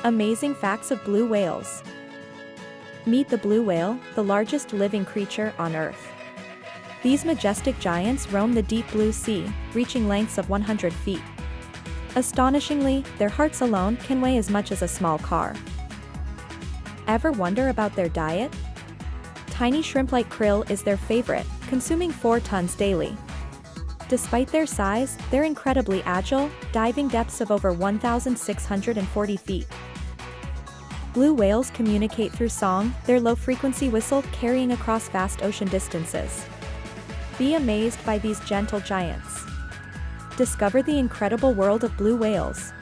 Amazing facts of blue whales. Meet the blue whale, the largest living creature on Earth. These majestic giants roam the deep blue sea, reaching lengths of 100 feet. Astonishingly, their hearts alone can weigh as much as a small car. Ever wonder about their diet? Tiny shrimp-like krill is their favorite, consuming 4 tons daily. Despite their size, they're incredibly agile, diving depths of over 1,640 feet. Blue whales communicate through song, their low-frequency whistle carrying across vast ocean distances. Be amazed by these gentle giants. Discover the incredible world of blue whales.